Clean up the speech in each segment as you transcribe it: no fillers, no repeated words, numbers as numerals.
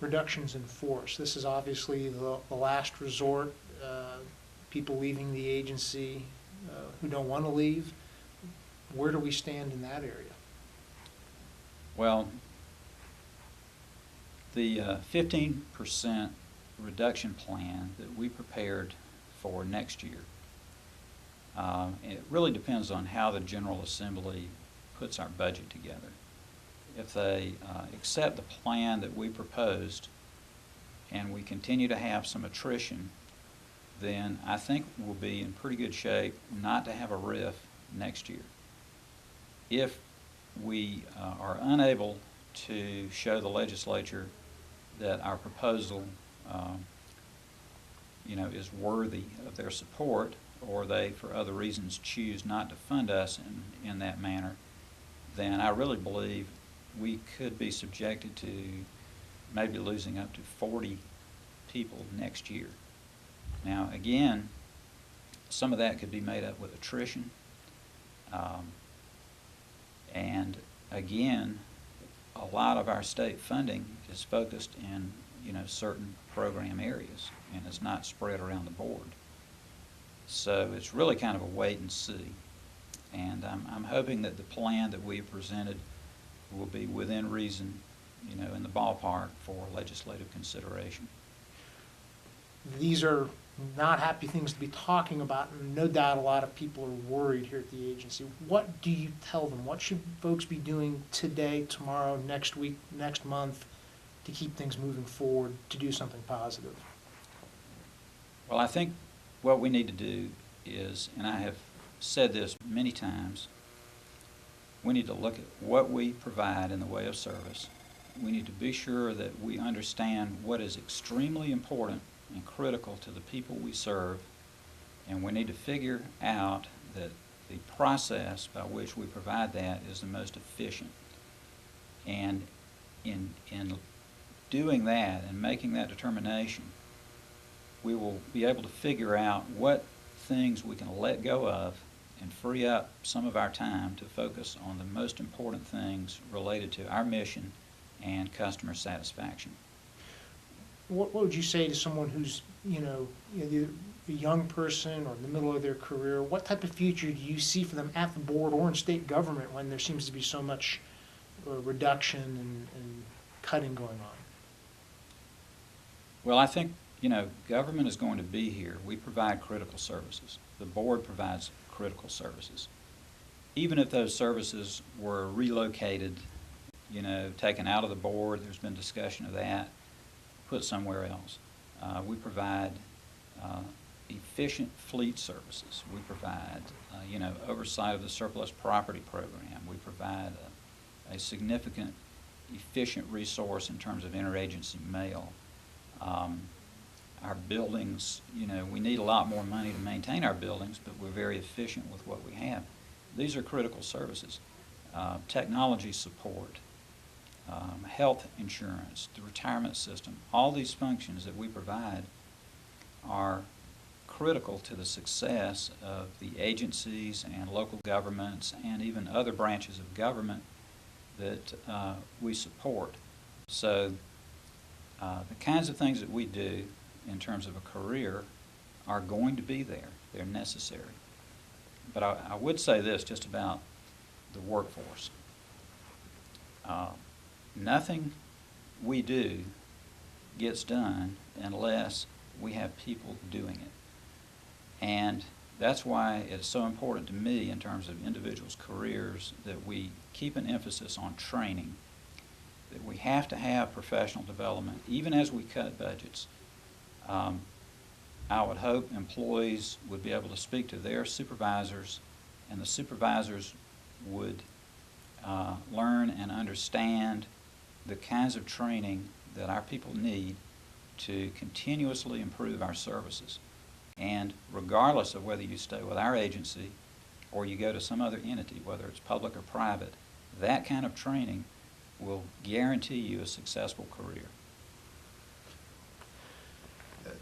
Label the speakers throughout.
Speaker 1: reductions in force. This is obviously the last resort, people leaving the agency who don't want to leave. Where do we stand in that area?
Speaker 2: Well, the 15% reduction plan that we prepared for next year, it really depends on how the General Assembly puts our budget together. If they accept the plan that we proposed and we continue to have some attrition, then I think we'll be in pretty good shape not to have a RIF next year. If we are unable to show the legislature that our proposal is worthy of their support, or they, for other reasons, choose not to fund us in that manner, then I really believe we could be subjected to maybe losing up to 40 people next year. Now, again, some of that could be made up with attrition. And again, a lot of our state funding is focused in certain program areas, and it's not spread around the board. So it's really kind of a wait and see. And I'm hoping that the plan that we have presented will be within reason, in the ballpark for legislative consideration.
Speaker 1: These are not happy things to be talking about, and no doubt a lot of people are worried here at the agency. What do you tell them? What should folks be doing today, tomorrow, next week, next month to keep things moving forward, to do something positive?
Speaker 2: Well, I think what we need to do is, and I have said this many times, we need to look at what we provide in the way of service. We need to be sure that we understand what is extremely important and critical to the people we serve, and we need to figure out that the process by which we provide that is the most efficient. And in doing that and making that determination, we will be able to figure out what things we can let go of and free up some of our time to focus on the most important things related to our mission and customer satisfaction.
Speaker 1: What would you say to someone who's, a young person or in the middle of their career? What type of future do you see for them at the board or in state government when there seems to be so much reduction and cutting going on?
Speaker 2: Well, I think, government is going to be here. We provide critical services. The board provides critical services. Even if those services were relocated, taken out of the board, there's been discussion of that, put somewhere else. We provide efficient fleet services. We provide, oversight of the surplus property program. We provide a significant, efficient resource in terms of interagency mail. Our buildings, we need a lot more money to maintain our buildings, but we're very efficient with what we have. These are critical services. Technology support, health insurance, the retirement system, all these functions that we provide are critical to the success of the agencies and local governments and even other branches of government that we support. So the kinds of things that we do in terms of a career are going to be there. They're necessary. But I would say this just about the workforce. Nothing we do gets done unless we have people doing it. And that's why it's so important to me in terms of individuals' careers that we keep an emphasis on training, that we have to have professional development, even as we cut budgets. I would hope employees would be able to speak to their supervisors, and the supervisors would learn and understand the kinds of training that our people need to continuously improve our services. And regardless of whether you stay with our agency or you go to some other entity, whether it's public or private, that kind of training will guarantee you a successful career.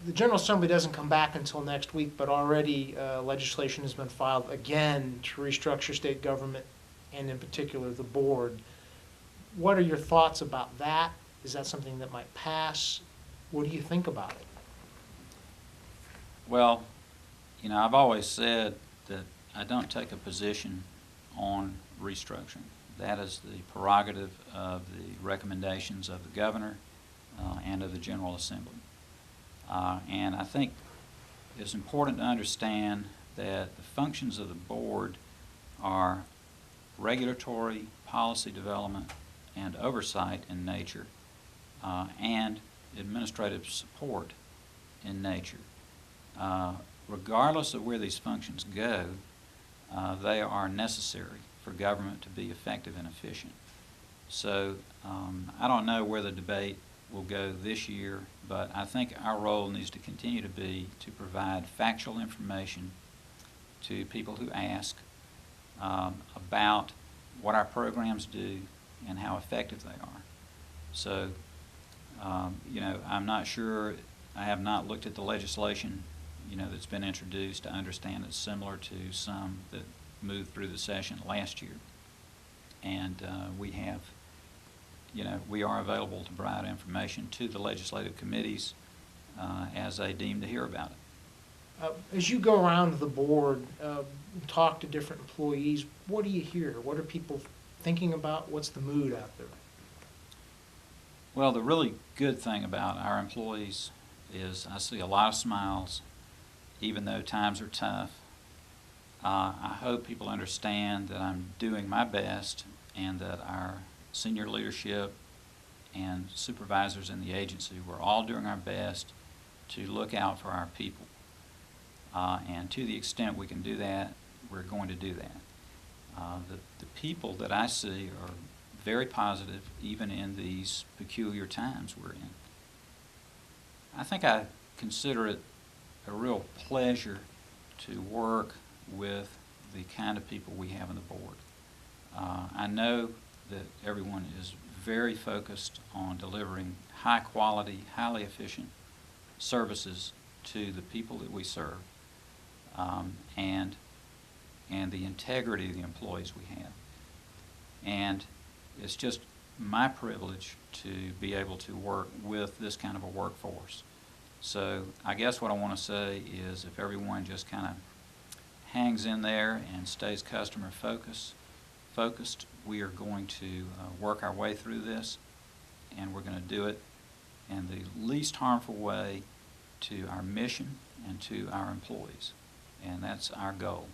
Speaker 1: The General Assembly doesn't come back until next week, but already legislation has been filed again to restructure state government and in particular the board. What are your thoughts about that Is that something that might pass? What do you think about it?
Speaker 2: Well, I've always said that I don't take a position on restructuring. That is the prerogative of the recommendations of the governor and of the General Assembly. And I think it's important to understand that the functions of the board are regulatory, policy development, and oversight in nature, and administrative support in nature. Regardless of where these functions go, they are necessary for government to be effective and efficient. So I don't know where the debate will go this year, but I think our role needs to continue to be to provide factual information to people who ask about what our programs do and how effective they are. So, I'm not sure, I have not looked at the legislation, that's been introduced to understand it's similar to some that moved through the session last year. And we are available to provide information to the legislative committees as they deem to hear about it.
Speaker 1: As you go around the board, talk to different employees, what do you hear? What are people thinking about? What's the mood out there?
Speaker 2: Well, the really good thing about our employees is I see a lot of smiles, even though times are tough. I hope people understand that I'm doing my best and that our senior leadership and supervisors in the agency, we're all doing our best to look out for our people. And to the extent we can do that, we're going to do that. The people that I see are very positive, even in these peculiar times we're in. I think I consider it a real pleasure to work with the kind of people we have on the board. I know that everyone is very focused on delivering high quality, highly efficient services to the people that we serve, and the integrity of the employees we have. And it's just my privilege to be able to work with this kind of a workforce. So I guess what I want to say is if everyone just kind of hangs in there and stays customer focused, we are going to work our way through this, and we're going to do it in the least harmful way to our mission and to our employees. And that's our goal.